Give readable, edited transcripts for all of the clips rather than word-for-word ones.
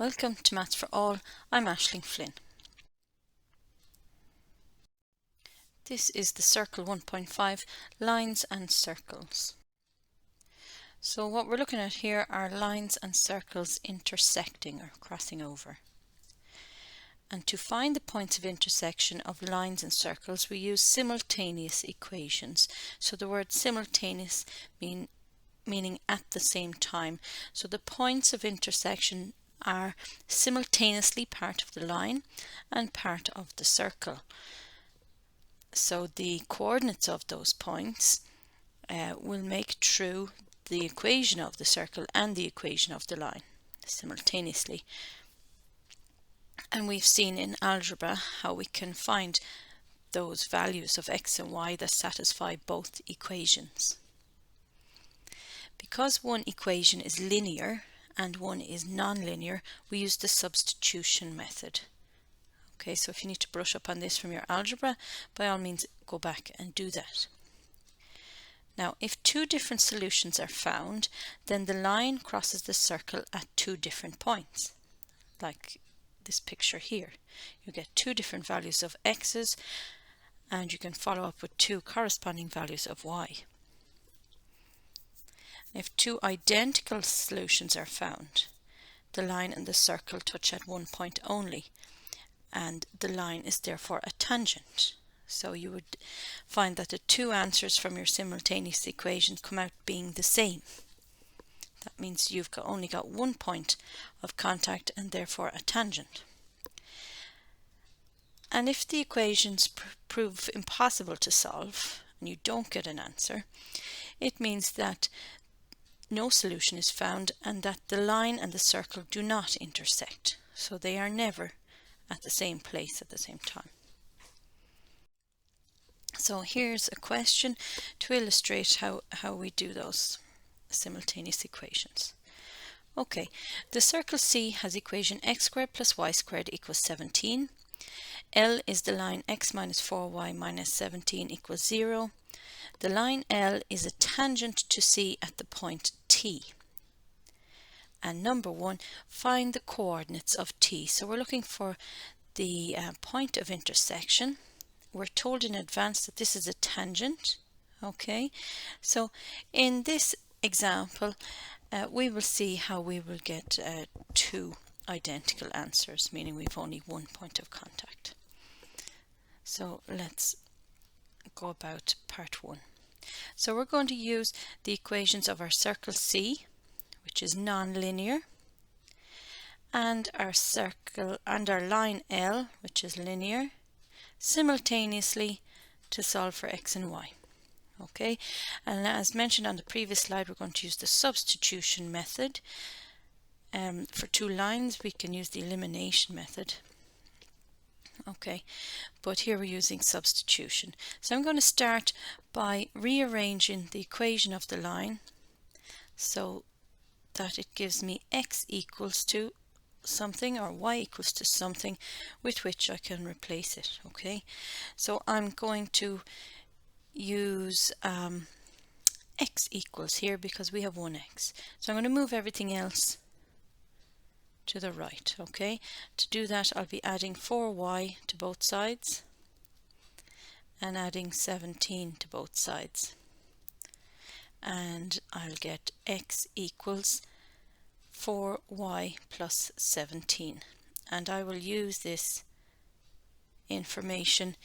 Welcome to Maths for All. I'm Aisling Flynn. This is the Circle 1.5 Lines and Circles. So what we're looking at here are lines and circles intersecting or crossing over. And to find the points of intersection of lines and circles, we use simultaneous equations. So the word simultaneous meaning at the same time. So the points of intersection are simultaneously part of the line and part of the circle. So the coordinates of those points will make true the equation of the circle and the equation of the line simultaneously. And we've seen in algebra how we can find those values of x and y that satisfy both equations. Because one equation is linear and one is non-linear, we use the substitution method. Okay, so if you need to brush up on this from your algebra, by all means go back and do that. Now, if two different solutions are found, then the line crosses the circle at two different points, like this picture here. You get two different values of x's, and you can follow up with two corresponding values of y. If two identical solutions are found, the line and the circle touch at one point only, and the line is therefore a tangent. So you would find that the two answers from your simultaneous equation come out being the same. That means you've only got one point of contact and therefore a tangent. And if the equations prove impossible to solve and you don't get an answer, it means that no solution is found and that the line and the circle do not intersect. So they are never at the same place at the same time. So here's a question to illustrate how we do those simultaneous equations. Okay, the circle C has equation x squared plus y squared equals 17. L is the line x minus 4y minus 17 equals 0. The line L is a tangent to C at the point T. And number 1, find the coordinates of T. So we're looking for the point of intersection. We're told in advance that this is a tangent. Okay, so in this example, we will see how we will get two identical answers, meaning we've only one point of contact. So let's go about part 1. So we're going to use the equations of our circle C, which is non-linear, and our circle and our line L, which is linear, simultaneously to solve for x and y. Okay, and as mentioned on the previous slide, we're going to use the substitution method. For two lines, we can use the elimination method. Okay, but here we're using substitution. So I'm going to start by rearranging the equation of the line so that it gives me x equals to something or y equals to something with which I can replace it. Okay, so I'm going to use x equals here because we have one x. So I'm going to move everything else to the right. Okay, to do that I'll be adding 4y to both sides and adding 17 to both sides, and I'll get x equals 4y plus 17, and I will use this information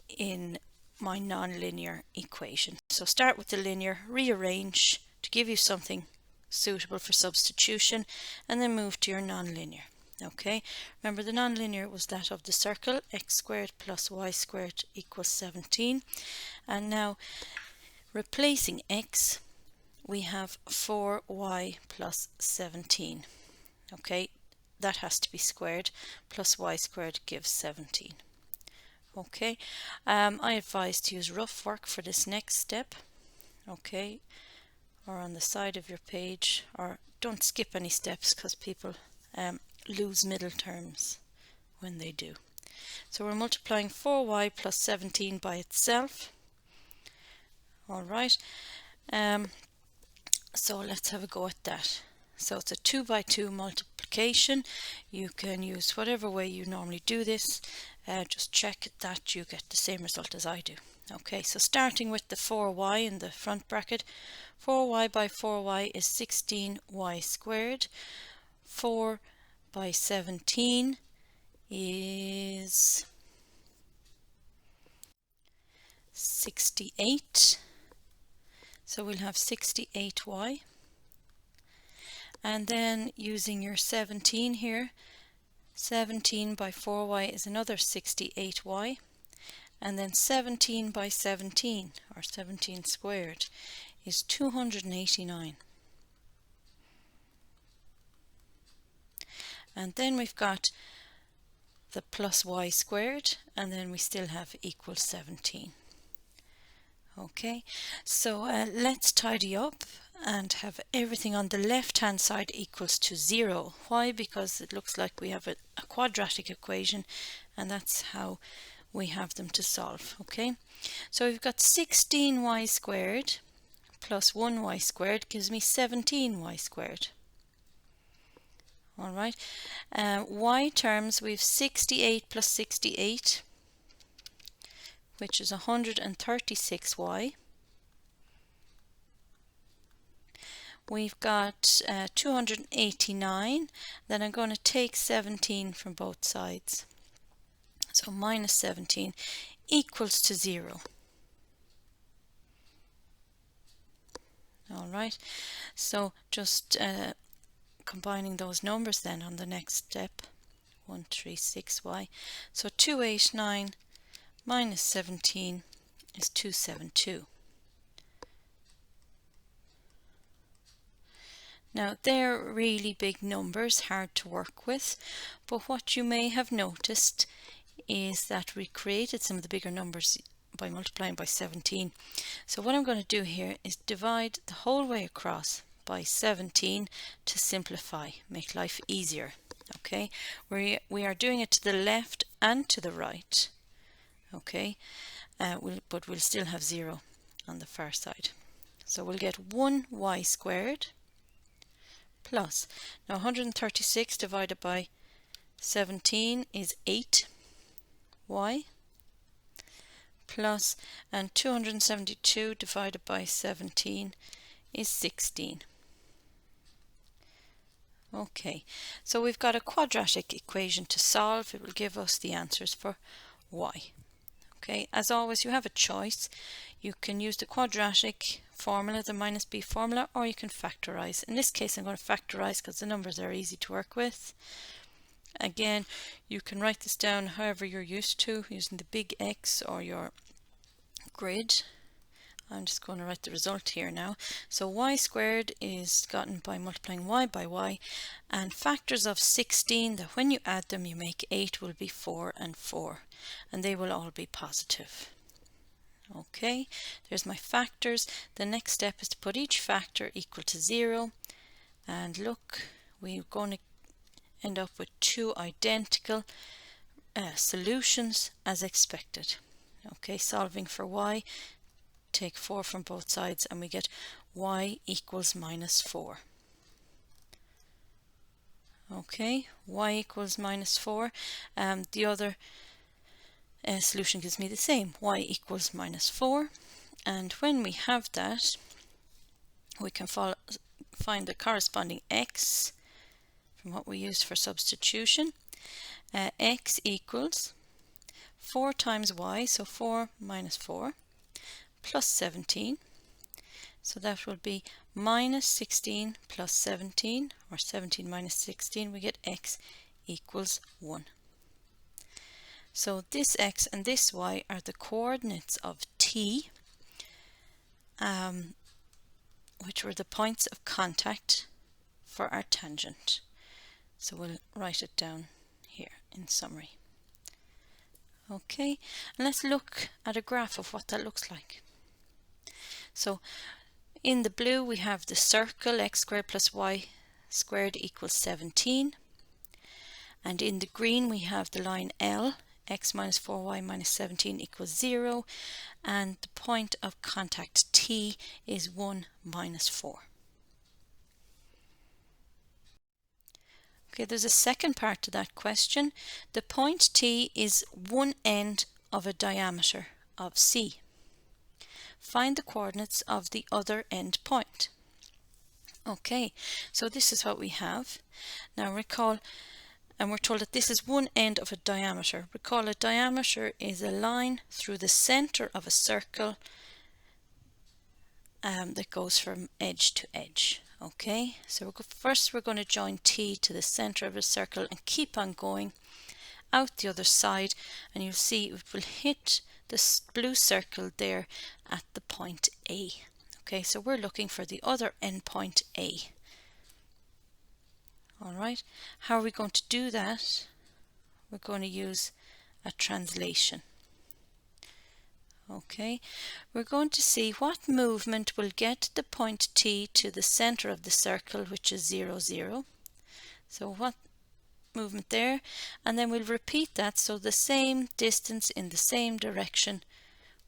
in my nonlinear equation. So start with the linear, rearrange to give you something suitable for substitution, and then move to your nonlinear. Okay, remember the nonlinear was that of the circle, x squared plus y squared equals 17, and now replacing x, we have 4y plus 17. Okay, that has to be squared, plus y squared gives 17. Okay, I advise to use rough work for this next step. Okay, or on the side of your page, or don't skip any steps because people lose middle terms when they do. So we're multiplying 4y plus 17 by itself. Alright, so let's have a go at that. So it's a 2 by 2 multiplication multiplication. You can use whatever way you normally do this. Just check that you get the same result as I do. Okay, so starting with the 4y in the front bracket, 4y by 4y is 16y squared. 4 by 17 is 68. So we'll have 68y. And then using your 17 here, 17 by 4y is another 68y. And then 17 by 17, or 17 squared, is 289. And then we've got the plus y squared, and then we still have equals 17. Okay, so let's tidy up and have everything on the left hand side equals to 0. Why? Because it looks like we have a quadratic equation, and that's how we have them to solve. Okay, so we've got 16y squared plus 1y squared gives me 17y squared. Alright, y terms, we've 68 plus 68, which is 136y. We've got 289, then I'm going to take 17 from both sides. So minus 17 equals to 0. Alright, so just combining those numbers then on the next step, 136y. So 289 minus 17 is 272. Now they're really big numbers, hard to work with, but what you may have noticed is that we created some of the bigger numbers by multiplying by 17. So what I'm going to do here is divide the whole way across by 17 to simplify, make life easier. Okay, we are doing it to the left and to the right. Okay, but we'll still have 0 on the far side. So we'll get 1y squared plus, now 136 divided by 17 is 8y plus, and 272 divided by 17 is 16. Okay, so we've got a quadratic equation to solve. It will give us the answers for y. Okay, as always, you have a choice. You can use the quadratic formula, the minus b formula, or you can factorize. In this case, I'm going to factorize because the numbers are easy to work with. Again, you can write this down however you're used to, using the big X or your grid. I'm just going to write the result here now. So y squared is gotten by multiplying y by y, and factors of 16 that when you add them you make 8 will be 4 and 4, and they will all be positive. Okay, there's my factors. The next step is to put each factor equal to 0, and look, we're going to end up with two identical solutions as expected. Okay, solving for y, take 4 from both sides and we get y equals minus 4. Okay, y equals minus 4. The other solution gives me the same, y equals minus 4. And when we have that, we can find the corresponding x from what we used for substitution. X equals 4 times y, so 4 minus 4, plus 17. So that will be minus 16 plus 17, or 17 minus 16. We get x equals 1. So this x and this y are the coordinates of t, which were the points of contact for our tangent. So we'll write it down here in summary. Okay, and let's look at a graph of what that looks like. So in the blue we have the circle x squared plus y squared equals 17, and in the green we have the line L, x minus 4y minus 17 equals 0, and the point of contact t is 1 minus 4. Okay, there's a second part to that question. The point T is one end of a diameter of C. Find the coordinates of the other end point. Okay, so this is what we have. Now recall, and we're told that this is one end of a diameter. Recall, a diameter is a line through the center of a circle that goes from edge to edge. Okay, so first we're going to join T to the center of a circle and keep on going out the other side, and you'll see it will hit this blue circle there at the point A. Okay, so we're looking for the other endpoint A. Alright, how are we going to do that? We're going to use a translation. Okay, we're going to see what movement will get the point T to the center of the circle, which is 0, 0. So what movement there, and then we'll repeat that, so the same distance in the same direction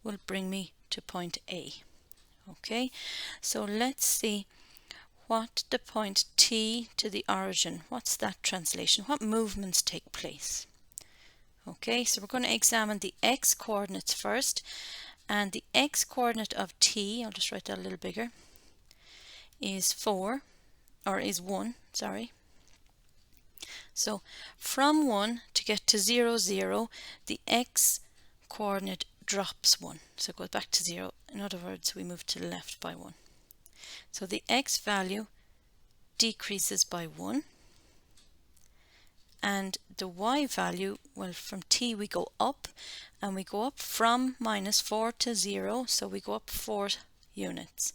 will bring me to point A. Okay, so let's see what the point T to the origin, what's that translation, what movements take place. Okay, so we're going to examine the x coordinates first, and the x coordinate of T, I'll just write that a little bigger, is 4, or is 1, sorry. So from 1 to get to 0, 0, the x coordinate drops 1. So it goes back to 0. In other words, we move to the left by 1. So the x value decreases by 1. And the y value, well, from T we go up, and we go up from -4 to 0, so we go up 4 units.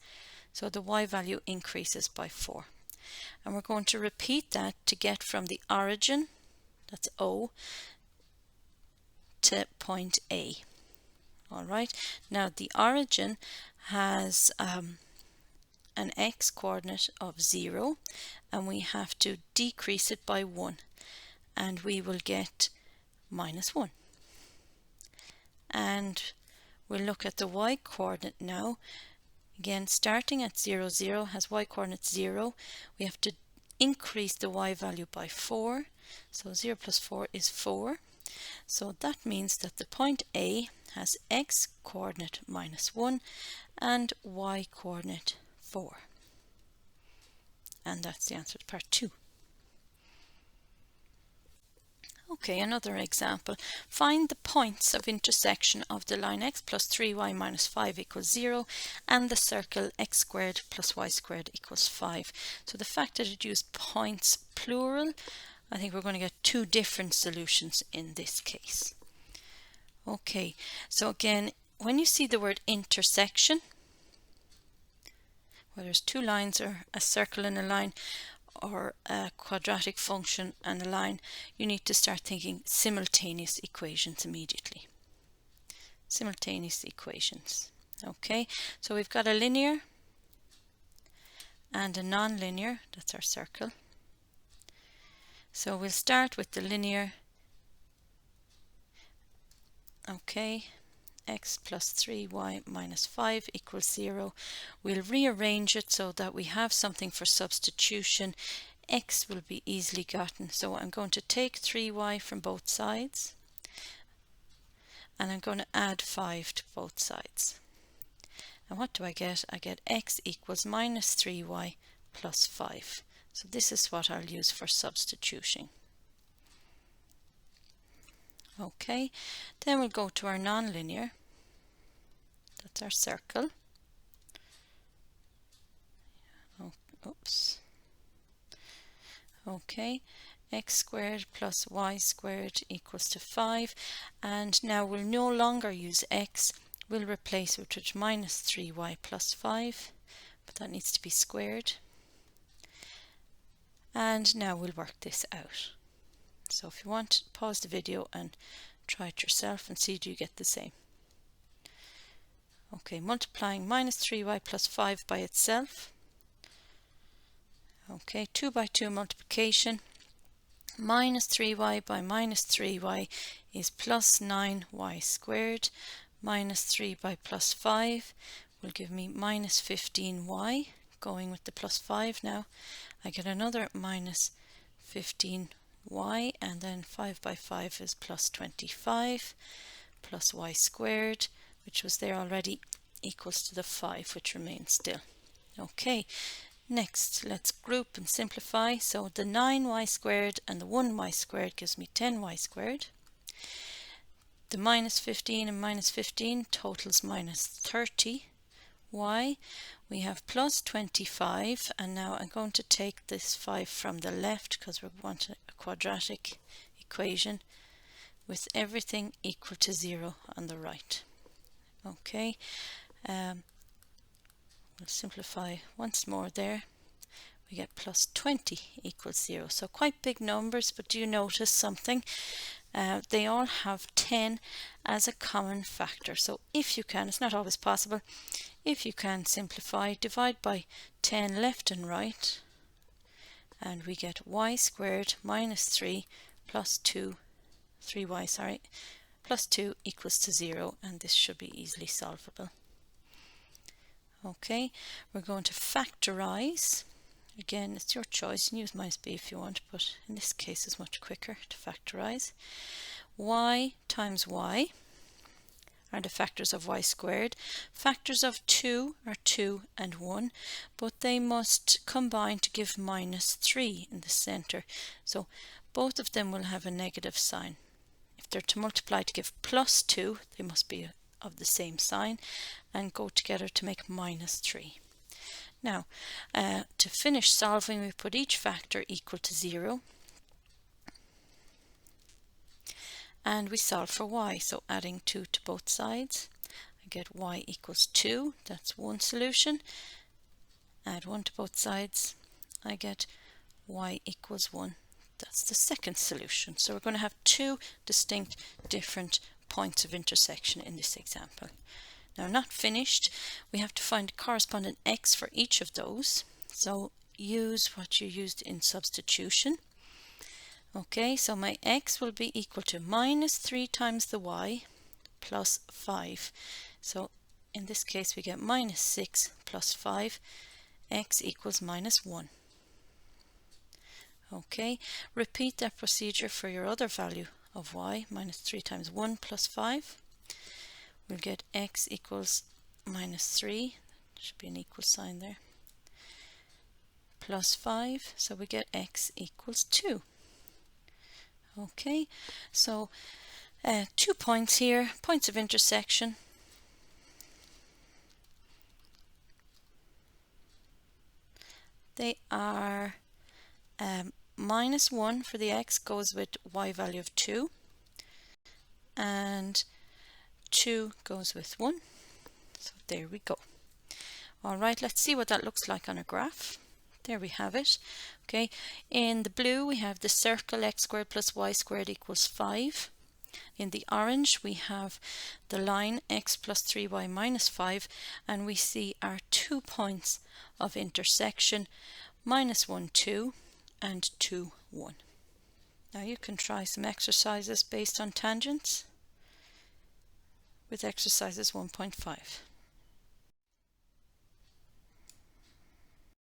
So the y value increases by 4. And we're going to repeat that to get from the origin, that's O, to point A. Alright, now the origin has an x coordinate of 0, and we have to decrease it by 1, and we will get -1. And we'll look at the y coordinate now. Again, starting at 0, 0 has y coordinate 0. We have to increase the y value by 4. So 0 plus 4 is 4. So that means that the point A has x coordinate -1 and y coordinate 4. And that's the answer to part 2. Okay, another example. Find the points of intersection of the line x plus 3y minus 5 equals 0 and the circle x squared plus y squared equals 5. So the fact that it used points plural, I think we're going to get two different solutions in this case. Okay, so again, when you see the word intersection, where there's two lines or a circle and a line, or a quadratic function and a line, you need to start thinking simultaneous equations immediately. Simultaneous equations. Okay, so we've got a linear and a non-linear, that's our circle. So we'll start with the linear. Okay, x plus 3y minus 5 equals 0. We'll rearrange it so that we have something for substitution. X will be easily gotten. So I'm going to take 3y from both sides, and I'm going to add 5 to both sides. And what do I get? I get x equals minus 3y plus 5. So this is what I'll use for substituting. Okay, then we'll go to our non-linear. That's our circle. Oh, oops. Okay, x squared plus y squared equals to 5. And now we'll no longer use x. We'll replace it with minus 3y plus 5. But that needs to be squared. And now we'll work this out. So if you want, pause the video and try it yourself and see do you get the same. Okay, multiplying minus 3y plus 5 by itself. Okay, 2 by 2 multiplication. Minus 3y by minus 3y is plus 9y squared. Minus 3 by plus 5 will give me minus 15y. Going with the plus 5 now, I get another minus 15y, and then 5 by 5 is plus 25 plus y squared, which was there already, equals to the 5, which remains still. Okay, next let's group and simplify. So the 9y squared and the 1y squared gives me 10y squared. The minus 15 and minus 15 totals minus 30y. We have plus 25, and now I'm going to take this 5 from the left because we want a quadratic equation with everything equal to 0 on the right. Okay, we'll simplify once more there. We get plus 20 equals 0. So quite big numbers, but do you notice something? They all have 10 as a common factor. So if you can, it's not always possible, if you can simplify, divide by 10 left and right, and we get y squared minus 3 plus 2, 3y, sorry, plus 2 equals to 0, and this should be easily solvable. Okay, we're going to factorize. Again, it's your choice. You can use minus b if you want, but in this case it's much quicker to factorize. Y times y are the factors of y squared. Factors of 2 are 2 and 1, but they must combine to give minus 3 in the center. So both of them will have a negative sign. If they're to multiply to give plus 2, they must be of the same sign and go together to make minus 3. Now, to finish solving, we put each factor equal to 0, and we solve for y. So adding 2 to both sides, I get y equals 2. That's one solution. Add 1 to both sides, I get y equals 1. That's the second solution. So we're going to have two distinct different points of intersection in this example. Now, not finished, we have to find a corresponding x for each of those. So use what you used in substitution. Okay, so my x will be equal to minus 3 times the y plus 5. So in this case we get minus 6 plus 5, x equals minus 1. Okay, repeat that procedure for your other value of y, minus 3 times 1 plus 5. We'll get x equals minus 3, should be an equal sign there, plus 5, so we get x equals 2. Okay, so 2 points here, points of intersection. They are minus 1 for the x goes with y value of 2, and 2 goes with 1. So there we go. Alright, let's see what that looks like on a graph. There we have it. Okay, in the blue we have the circle x squared plus y squared equals 5. In the orange we have the line x plus 3y minus 5, and we see our 2 points of intersection, minus 1, 2 and 2, 1. Now you can try some exercises based on tangents with exercises 1.5.